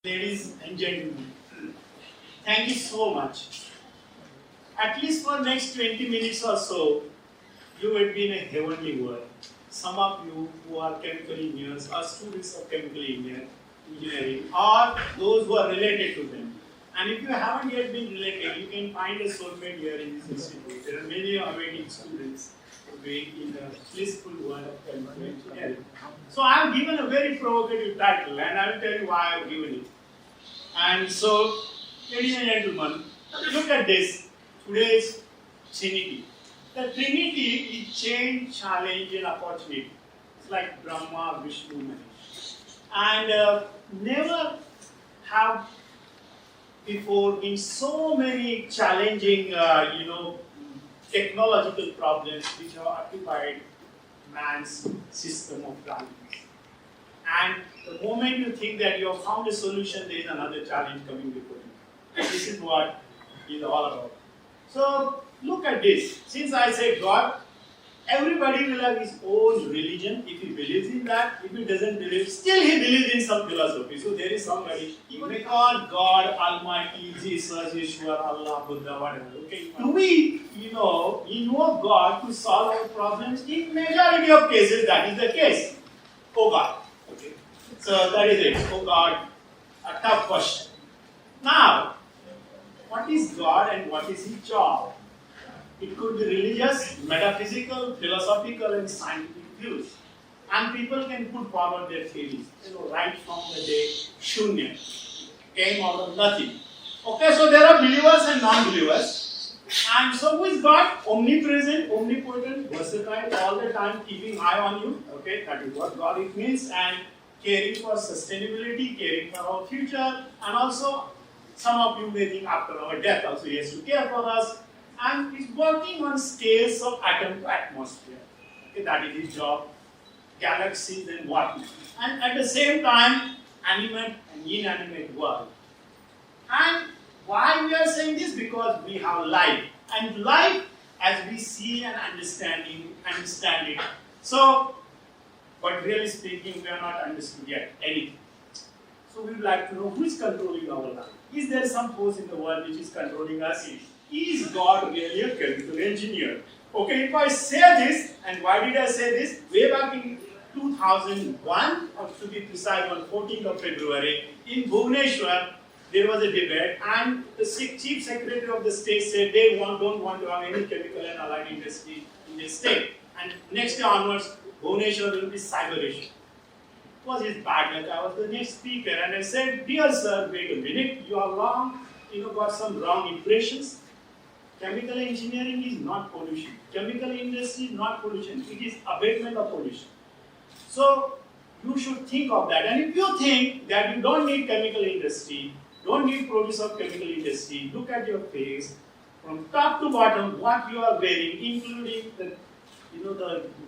Ladies and gentlemen, thank you so much. At least for next 20 minutes or so, you will be in a heavenly world. Some of you who are chemical engineers or students of chemical engineering or those who are related to them. And if you haven't yet been related, you can find a soulmate here in this institute. There are many awaiting students doing in the blissful world of chemical engineering. So I have given a very provocative title, and I will tell you why I have given it. And so, ladies and gentlemen, look at this. Today's Trinity. The Trinity is change, challenge, and opportunity. It's like Brahma, Vishnu, Mahesh. And never have before been so many challenging, technological problems which have occupied man's system of values. And the moment you think that you have found a solution, there is another challenge coming before you. This is what it is all about. So, look at this. Since I said God, everybody will have his own religion if he believes in that. If he doesn't believe, still he believes in some philosophy. So, there is somebody, even God, Almighty, Jesus, Yeshua, Allah, Buddha, whatever. Okay? Do we, invoke God to solve our problems? In majority of cases, that is the case. Oh God. Okay. So, that is it. Oh God, a tough question. Now, what is God and what is his job? It could be religious, metaphysical, philosophical, and scientific views. And people can put forward their theories, right from the day Shunya came out of nothing. Okay, so there are believers and non-believers. And so who is God? Omnipresent, omnipotent, versatile, all the time keeping eye on you. Okay, that is what God it means. And caring for sustainability, caring for our future, and also some of you may think after our death also he has to care for us. And he's working on scales of atom to atmosphere. Okay, that is his job. Galaxies and whatnot. And at the same time, animate and inanimate world. And why we are saying this? Because we have life. And life, as we see and understand it. So, but really speaking, we are not understood yet anything. So we would like to know who is controlling our life. Is there some force in the world which is controlling us? Is God really a chemical engineer? Okay, if I say this, and why did I say this? Way back in 2001, or to be precise, on 14th of February, in Bhubaneswar, there was a debate, and the Chief Secretary of the state said they don't want to have any chemical and allied industry in the state. And next year onwards, Bhubaneswar will be cyber Asia. It was his bad luck. I was the next speaker, and I said, dear sir, wait a minute, you are wrong, got some wrong impressions. Chemical engineering is not pollution. Chemical industry is not pollution. It is abatement of pollution. So, you should think of that. And if you think that you don't need chemical industry, don't need produce of chemical industry, look at your face, from top to bottom, what you are wearing, including the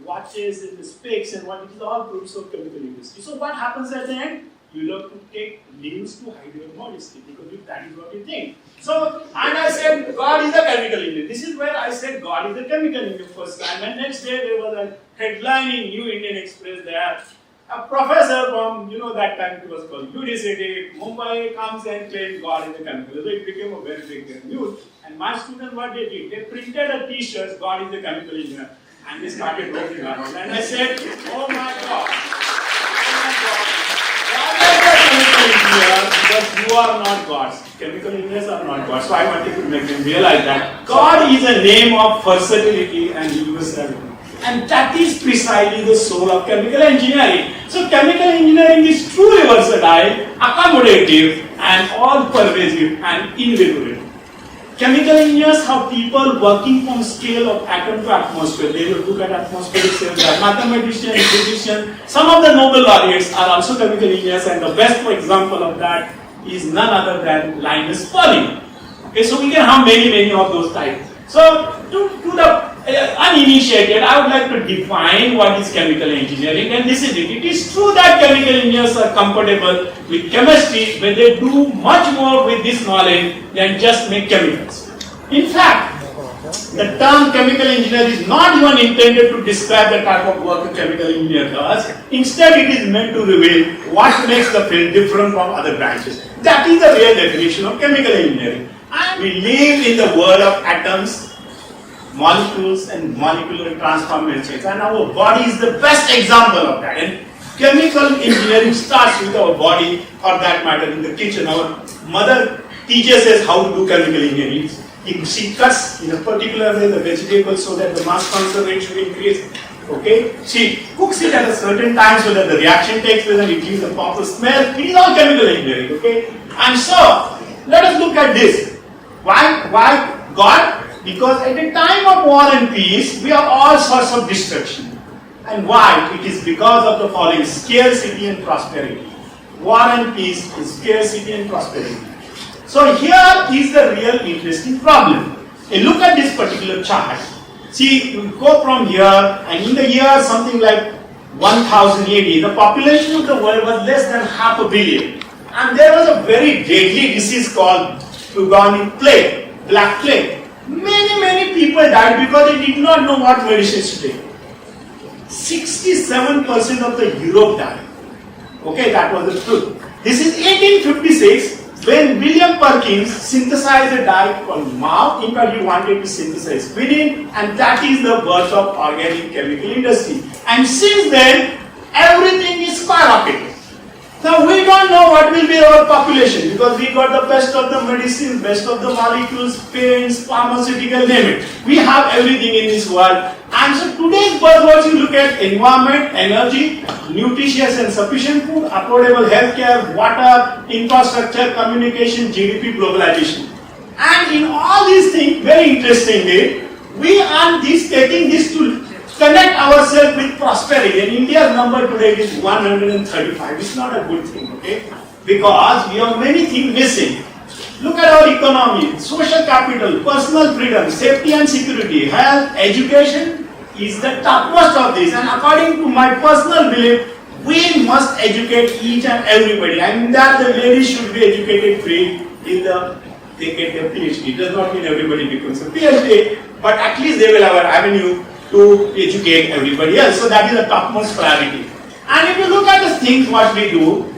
watches and the specs and what it is all produce of chemical industry. So what happens at the end? You have to take leaves to hide your modesty, because if that is what you think. So, and I said, God is a chemical engineer. This is where I said God is a chemical engineer first time. And next day there was a headline in New Indian Express there. A professor from, that time it was called TEDxICTMumbai comes and claims God is a chemical. So it became a very big news. And my students, what they did, they printed a t-shirt, God is a chemical engineer. And they started walking around. And I said, oh my God. Because you are not gods. Chemical engineers are not gods. So I wanted to make them realize that God is a name of versatility and universality. And that is precisely the soul of chemical engineering. So chemical engineering is truly versatile, accommodative, and all-pervasive and invaluable. Chemical engineers have people working from scale of atom to atmosphere. They will look at atmospheric science, mathematicians, physicians. Some of the Nobel laureates are also chemical engineers, and the best example of that is none other than Linus Pauling. Okay, so we can have many of those types. So to the uninitiated, I would like to define what is chemical engineering, and this is it. It is true that chemical engineers are comfortable with chemistry when they do much more with this knowledge than just make chemicals. In fact, the term chemical engineer is not even intended to describe the type of work a chemical engineer does. Instead, it is meant to reveal what makes the field different from other branches. That is the real definition of chemical engineering. And we live in the world of atoms, molecules and molecular transformations, and our body is the best example of that. And chemical engineering starts with our body, or that matter in the kitchen. Our mother teaches us how to do chemical engineering. She cuts in a particular way the vegetables so that the mass concentration will increase. Okay, she cooks it at a certain time so that the reaction takes place and it gives a proper smell. It is all chemical engineering. Okay, and so let us look at this. Why God? Because at the time of war and peace, we have all sorts of destruction. And why? It is because of the following: scarcity and prosperity. War and peace is scarcity and prosperity. So here is the real interesting problem. And look at this particular chart. See, you go from here, and in the year something like 1000 AD, the population of the world was less than 500 million. And there was a very deadly disease called bubonic plague, black plague. Many people died because they did not know what medicines to take. 67% of the Europe died. Okay, that was the truth. This is 1856 when William Perkins synthesized a dye called MAO. In fact, he wanted to synthesize quinine, and that is the birth of organic chemical industry. And since then, everything is skyrocketing. Now we don't know what will be our population because we got the best of the medicine, best of the molecules, paints, pharmaceutical, name it. We have everything in this world. And so today's buzzwords, you look at environment, energy, nutritious and sufficient food, affordable healthcare, water, infrastructure, communication, GDP, globalization. And in all these things, very interestingly, we are taking this to connect ourselves with prosperity. And India's number today is 135. It's not a good thing, okay? Because we have many things missing. Look at our economy, social capital, personal freedom, safety and security, health, education is the topmost of this. And according to my personal belief, we must educate each and everybody. I mean that the ladies should be educated free till they get their PhD. It does not mean everybody becomes a PhD, but at least they will have an avenue to educate everybody else. So that is the topmost priority. And if you look at the things what we do,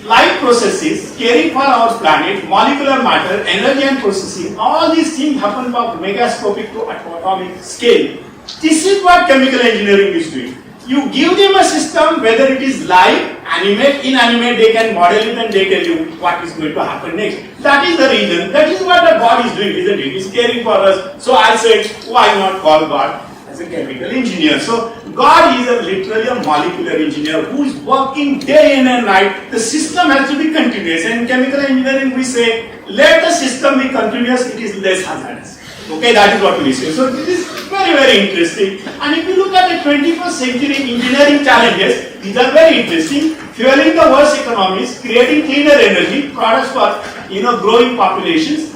life processes, caring for our planet, molecular matter, energy and processing, all these things happen from megascopic to atomic scale. This is what chemical engineering is doing. You give them a system, whether it is live, animate, inanimate, they can model it and they tell you what is going to happen next. That is the reason. That is what the God is doing, isn't it? He is caring for us. So I said, why not call God as a chemical engineer? So God is literally a molecular engineer who is working day in and night. The system has to be continuous. And in chemical engineering we say, let the system be continuous, it is less hazardous. Okay, that is what we say. So this is very interesting. And if you look at the 21st century engineering challenges, these are very interesting. Fueling the world's economies, creating cleaner energy, products for growing populations,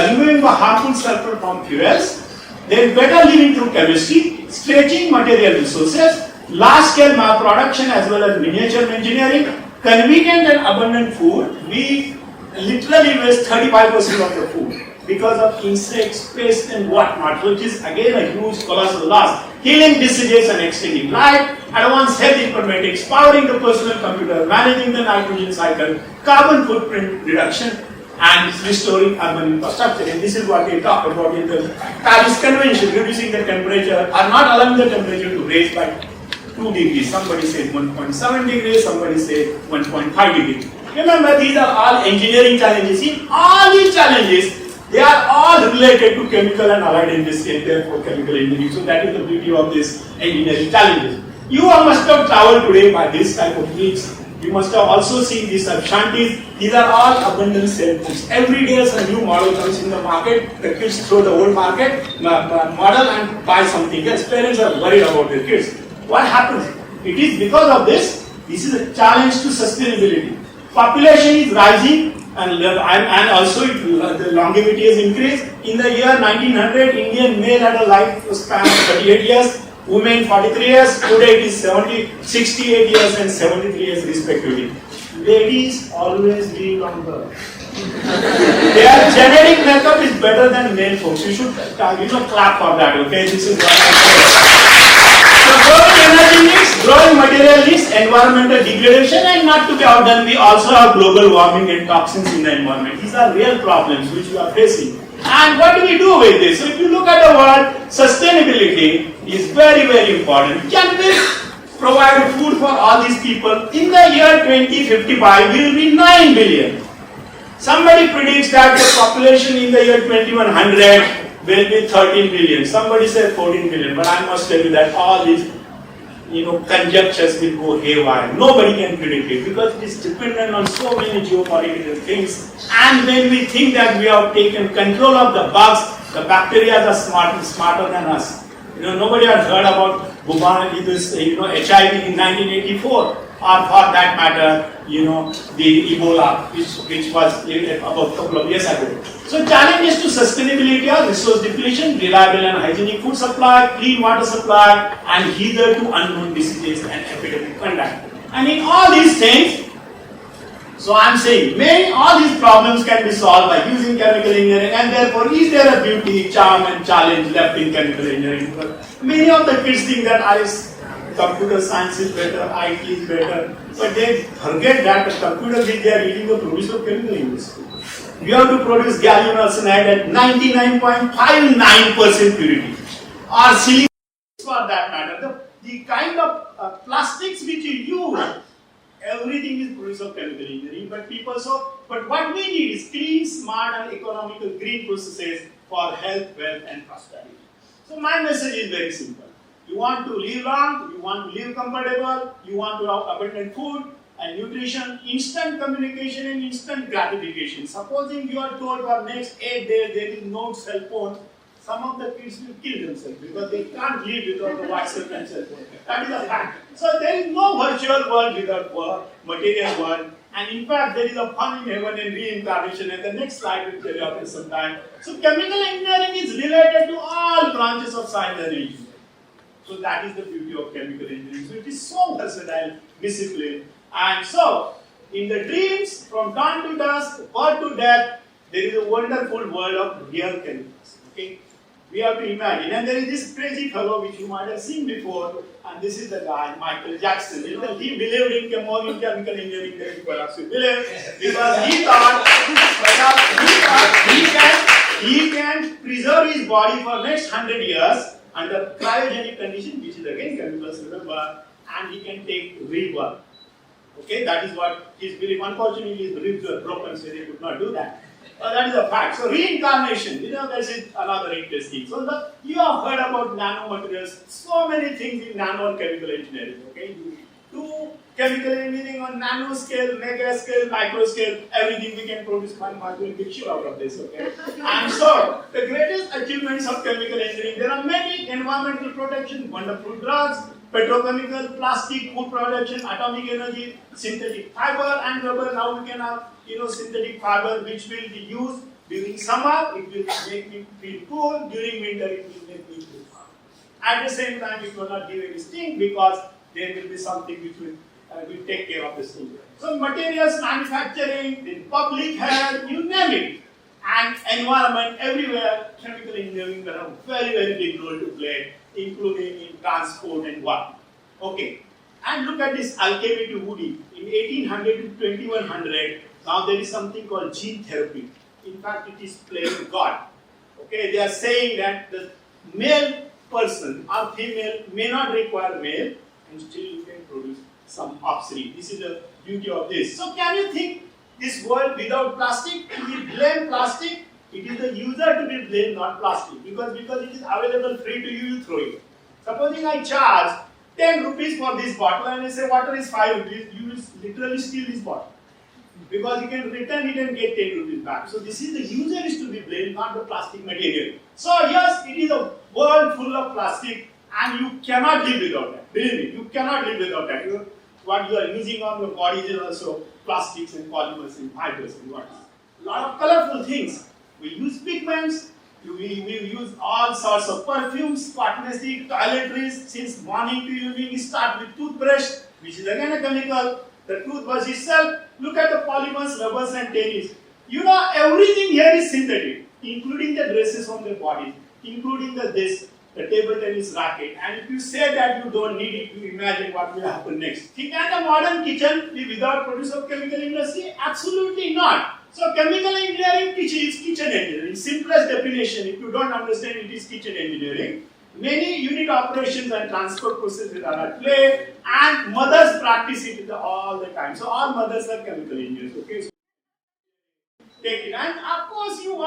removing the harmful sulfur from fuels, then better living through chemistry, stretching material resources, large-scale mass production as well as miniature engineering, convenient and abundant food. We literally waste 35% of the food because of insects, pests and whatnot, which is again a huge colossal loss. Healing diseases and extending life, advanced health informatics, powering the personal computer, managing the nitrogen cycle, carbon footprint reduction, and restoring urban infrastructure. And this is what we talk about in the Paris Convention, reducing the temperature, or not allowing the temperature to raise by 2 degrees. Somebody said 1.7 degrees, somebody said 1.5 degrees. Remember, these are all engineering challenges. In all these challenges, they are all related to chemical and allied industry and therefore chemical engineering. So that is the beauty of this engineering challenges. You must have traveled today by this type of means. You must have also seen these shanties. These are all abundant cell phones. Every day as a new model comes in the market, the kids throw the old market model and buy something else. Parents are worried about their kids. What happens? It is because of this. This is a challenge to sustainability. Population is rising and also the longevity has increased. In the year 1900, Indian male had a lifespan of 38 years. Women 43 years, today it is 68 years and 73 years respectively. Ladies always live longer. Their genetic makeup is better than male folks. You should clap for that, okay? This is what I say. So energy needs, growing material needs, environmental degradation, and not to be outdone, we also have global warming and toxins in the environment. These are real problems which we are facing. And what do we do with this? So if you look at the world, sustainability is very, very important. Can we provide food for all these people? In the year 2055, we will be 9 billion. Somebody predicts that the population in the year 2100 will be 13 billion. Somebody said 14 billion, but I must tell you that all these conjectures will go haywire. Nobody can predict it because it is dependent on so many geopolitical things. And when we think that we have taken control of the bugs, the bacteria are smarter than us. Nobody has heard about HIV in 1984. Or for that matter, the Ebola, which was about a couple of years ago. So challenges to sustainability are resource depletion, reliable and hygienic food supply, clean water supply, and hitherto unknown diseases and epidemic conduct. And in all these things, so I am saying, all these problems can be solved by using chemical engineering, and therefore is there a beauty, charm and challenge left in chemical engineering? Because many of the kids think that computer science is better, IT is better, but they forget that the computer which they are using the produce of chemical industry. We have to produce gallium arsenide at 99.59% purity, or silicon for that matter. The kind of plastics which you use, everything is produced of chemical engineering. But what we need is clean, smart, and economical green processes for health, wealth, and prosperity. So my message is very simple. You want to live long, you want to live comfortable, you want to have abundant food and nutrition, instant communication and instant gratification. Supposing you are told for next 8 days there is no cell phone, some of the kids will kill themselves because they can't live without the WhatsApp and cell phone. That is a fact. So there is no virtual world without material world. And in fact, there is a fun in heaven and reincarnation, and the next slide will tell you after some time. So chemical engineering is related to all branches of science and engineering. So that is the beauty of chemical engineering. So it is so versatile discipline. And so, in the dreams, from dawn to dusk, birth to death, there is a wonderful world of real chemicals. Okay? We have to imagine. And there is this crazy fellow which you might have seen before, and this is the guy, Michael Jackson. He believed in more in chemical engineering than perhaps you believe, because he thought he can preserve his body for next 100 years under cryogenic condition, which is again chemicals, remember, and he can take rebirth. Okay, that is what his belief. Unfortunately, his ribs were broken, so they could not do that. That is a fact. So reincarnation, this is another interesting. So you have heard about nanomaterials, so many things in nano and chemical engineering. Okay, you do chemical engineering on nano scale, mega scale, micro scale, everything we can produce one molecule picture out of this. Okay, and so the greatest achievements of chemical engineering, there are many: environmental protection, wonderful drugs, petrochemical, plastic, food production, atomic energy, synthetic fiber and rubber. Now we can have synthetic fiber which will be used during summer, it will make me feel cool, during winter it will make me feel hot. At the same time it will not give any sting because there will be something which will take care of the sting. So materials manufacturing, in public health, you name it. And environment, everywhere, chemical engineering will have a very, very big role to play, including in transport and what. Okay. And look at this alchemy to woody. In 1800 to 2100, now there is something called gene therapy. In fact, it is playing God. Okay, they are saying that the male person or female may not require male, and still you can produce some offspring. This is the beauty of this. So can you think this world without plastic? We blame plastic. It is the user to be blamed, not plastic. Because it is available free to you, you throw it. Supposing I charge 10 rupees for this bottle and I say water is 5 rupees, you will literally steal this bottle. Because you can return it and get 10 rupees back. So this is the user is to be blamed, not the plastic material. So yes, it is a world full of plastic and you cannot live without that. Believe me, you cannot live without that. What you are using on your body is also plastics and polymers and fibers and what. A lot of colorful things. We use pigments. We use all sorts of perfumes, cosmetics, toiletries. Since morning to evening, we start with toothbrush, which is again a chemical. The toothbrush itself, look at the polymers, rubbers and tennis. Everything here is synthetic, including the dresses on their bodies, including this. the table tennis racket, and if you say that you don't need it, you imagine what will happen next. Can the modern kitchen be without produce of chemical industry? Absolutely not. So chemical engineering is kitchen engineering. Simplest definition, if you don't understand it, is kitchen engineering. Many unit operations and transport processes are at play, and mothers practice it all the time. So all mothers are chemical engineers. Okay. So take it. And of course you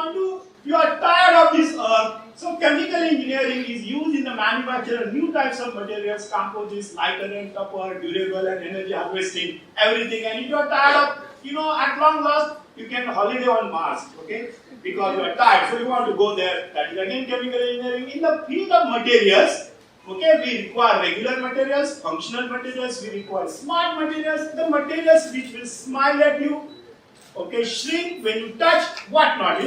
are tired of this earth. So chemical engineering is used in the manufacture of new types of materials, composites, lighter and tougher, durable and energy harvesting, everything. And if you are tired of, at long last, you can holiday on Mars, okay? Because you are tired, so you want to go there. That is again chemical engineering. In the field of materials, okay, we require regular materials, functional materials, we require smart materials, the materials which will smile at you, okay, shrink when you touch, whatnot,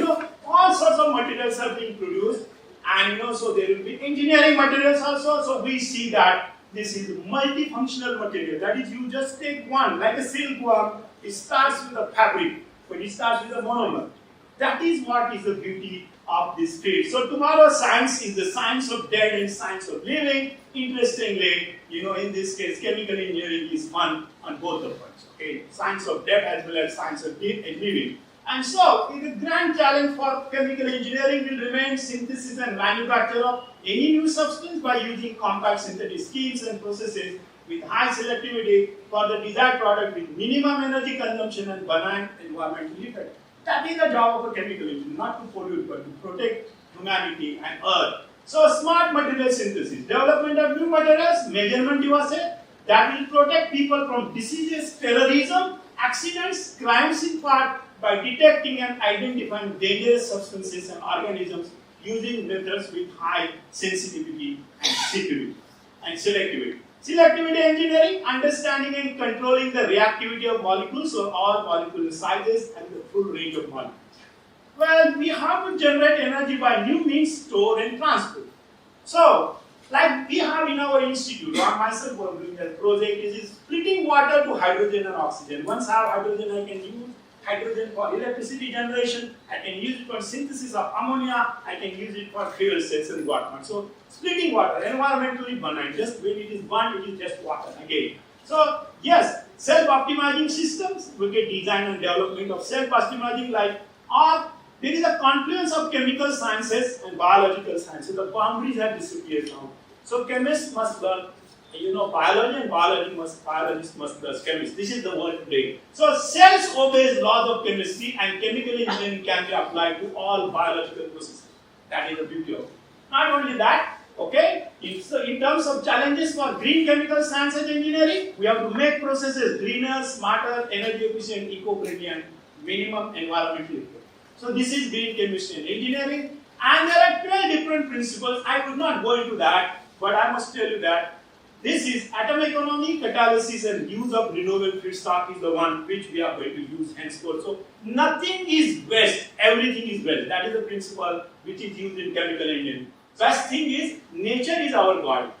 all sorts of materials are being produced, and so there will be engineering materials also. So we see that this is multifunctional material. That is, you just take one, like a silkworm, it starts with a fabric, but it starts with a monomer. That is what is the beauty of this field. So tomorrow's science is the science of dead and science of living. Interestingly, in this case, chemical engineering is one on both of us. Okay, science of death as well as science of living. And so, the grand challenge for chemical engineering will remain synthesis and manufacture of any new substance by using compact synthetic schemes and processes with high selectivity for the desired product with minimum energy consumption and benign environmental effect. That is the job of a chemical engineer, not to pollute but to protect humanity and earth. So, smart material synthesis, development of new materials, measurement devices that will protect people from diseases, terrorism, accidents, crimes in part by detecting and identifying dangerous substances and organisms using methods with high sensitivity and selectivity. Selectivity engineering, understanding and controlling the reactivity of molecules or all molecular sizes and the full range of molecules. Well, we have to generate energy by new means, store and transport. So, like we have in our institute, or myself was doing that project, is splitting water to hydrogen and oxygen. Once I have hydrogen, I can use hydrogen for electricity generation, I can use it for synthesis of ammonia, I can use it for fuel cells and whatnot. So, splitting water, environmentally benign, just when it is burnt, it is just water again. So, yes, self-optimizing systems, we get design and development of self-optimizing or there is a confluence of chemical sciences and biological sciences. The boundaries have disappeared now. So chemists must learn, biology and biologists must learn chemists. This is the word today. So cells obeys laws of chemistry and chemical engineering can be applied to all biological processes. That is the beauty of it. Not only that, okay, in terms of challenges for green chemical science and engineering, we have to make processes greener, smarter, energy efficient, eco-friendly and minimum environmental effect. So this is green chemistry and engineering, and there are 12 different principles. I would not go into that, but I must tell you that this is atom economy, catalysis and use of renewable feedstock is the one which we are going to use henceforth. So nothing is waste, everything is well. That is the principle which is used in chemical engineering. First thing is, nature is our God.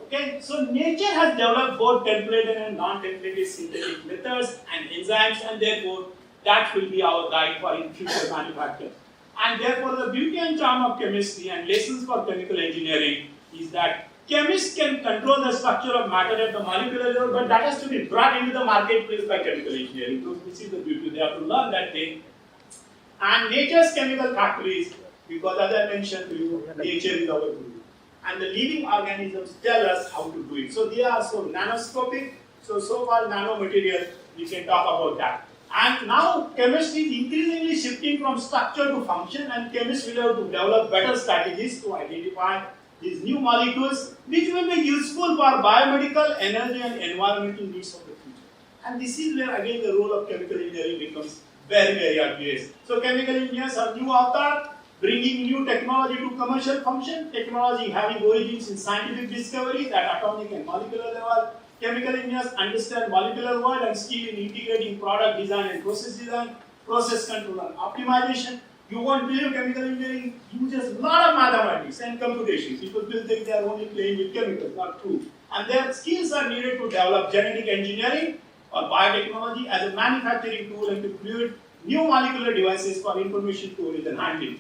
Okay, so nature has developed both templated and non-templated synthetic methods and enzymes, and therefore that will be our guide for in future manufacture. And therefore the beauty and charm of chemistry and lessons for chemical engineering is that chemists can control the structure of matter at the molecular level, but that has to be brought into the marketplace by chemical engineering. So this is the beauty, they have to learn that thing. And nature's chemical factories, because as I mentioned to you, nature is our guru. And the living organisms tell us how to do it. So they are so nanoscopic, so-called nanomaterial, we can talk about that. And now chemistry is increasingly shifting from structure to function, and chemists will have to develop better strategies to identify these new molecules which will be useful for biomedical, energy and environmental needs of the future. And this is where again the role of chemical engineering becomes very, very obvious. So chemical engineers are new avatar, bringing new technology to commercial function, technology having origins in scientific discoveries at atomic and molecular level. Chemical engineers understand molecular world and skill in integrating product design and process design, process control and optimization. You won't believe chemical engineering uses a lot of mathematics and computation. People will think they are only playing with chemicals, not true. And their skills are needed to develop genetic engineering or biotechnology as a manufacturing tool and to create new molecular devices for information storage and handling.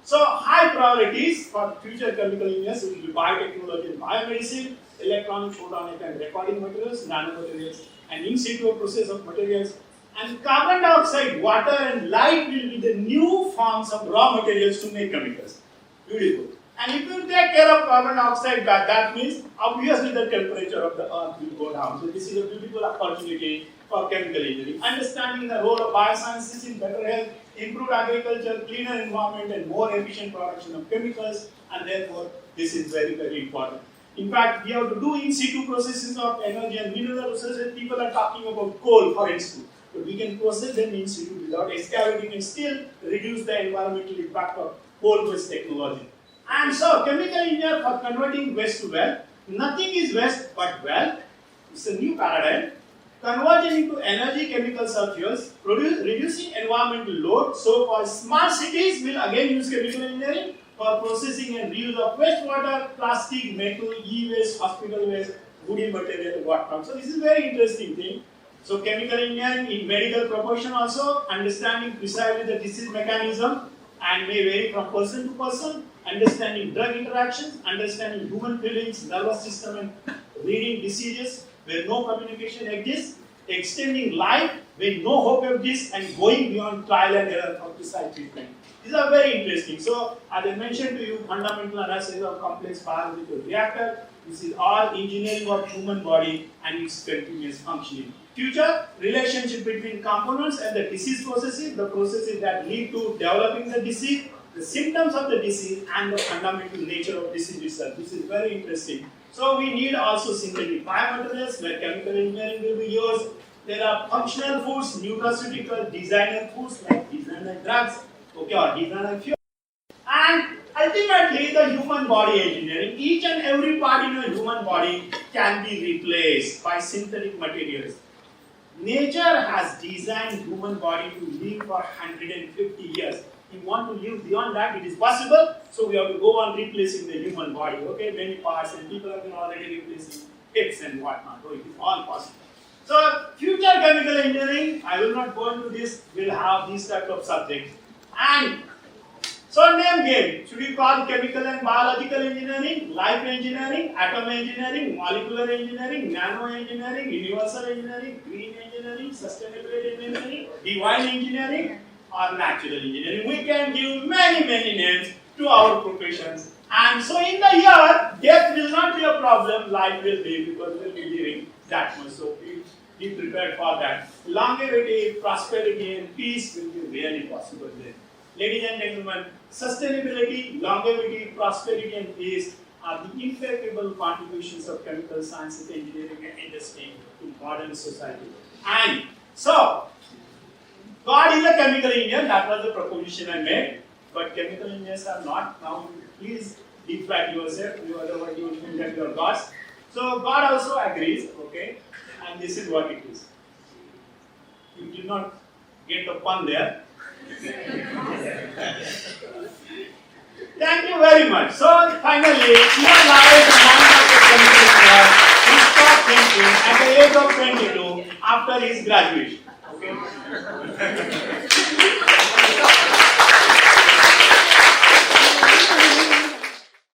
So high priorities for future chemical engineers will be biotechnology and biomedicine, electronic, photonic and recording materials, nanomaterials, and in situ process of materials. And carbon dioxide, water and light will be the new forms of raw materials to make chemicals. Beautiful. And if you take care of carbon dioxide, that means obviously the temperature of the earth will go down. So this is a beautiful opportunity for chemical engineering. Understanding the role of biosciences in better health, improved agriculture, cleaner environment and more efficient production of chemicals, and therefore this is very, very important. In fact, we have to do in situ processes of energy and mineral resources. People are talking about coal, for instance. But we can process them in situ without excavating and still reduce the environmental impact of coal-based technology. And so, chemical engineer for converting waste to wealth. Nothing is waste but wealth. It's a new paradigm. Converting into energy, chemicals or fuels, reducing environmental load. So, for smart cities, we'll again use chemical engineering for processing and reuse of wastewater, plastic, metal, e-waste, hospital waste, woody material, whatnot. So, this is a very interesting thing. So, chemical engineering in medical proportion also, understanding precisely the disease mechanism and may vary from person to person, understanding drug interactions, understanding human feelings, nervous system and reading diseases where no communication exists, extending life when no hope exists and going beyond trial and error for precise treatment. These are very interesting. So, as I mentioned to you, fundamental analysis of complex biological reactor. This is all engineering of human body and its continuous functioning. Future, relationship between components and the disease processes, the processes that lead to developing the disease, the symptoms of the disease, and the fundamental nature of disease itself. This is very interesting. So we need also synthetic biomaterials where chemical engineering will be used. There are functional foods, nutraceutical, designer foods like designer drugs, okay, or designer fuel. And ultimately, the human body engineering, each and every part in a human body can be replaced by synthetic materials. Nature has designed human body to live for 150 years. If we want to live beyond that, it is possible. So we have to go on replacing the human body. Okay, many parts, and people have been already replacing hips and whatnot. So it is all possible. So future chemical engineering, I will not go into this. We'll have these type of subjects. And so name game, should we call chemical and biological engineering, life engineering, atom engineering, molecular engineering, nano engineering, universal engineering, green engineering, sustainability engineering, divine engineering, or natural engineering? We can give many names to our professions. And so in the year, death will not be a problem, life will be, because we will be living that much. So be prepared for that. Longevity, prosperity and peace will be really possible there. Ladies and gentlemen, sustainability, longevity, prosperity and peace are the impeccable contributions of chemical sciences, engineering and industry to modern society. And so, God is a chemical engineer, that was the proposition I made, but chemical engineers are not. Now, please deflect yourself, otherwise you will think that you are gods. So, God also agrees, okay, and this is what it is. You did not get the pun there. Thank you very much. So finally, here lies the mind of the chemical engineer who stopped thinking at the age of 22 after his graduation. Okay?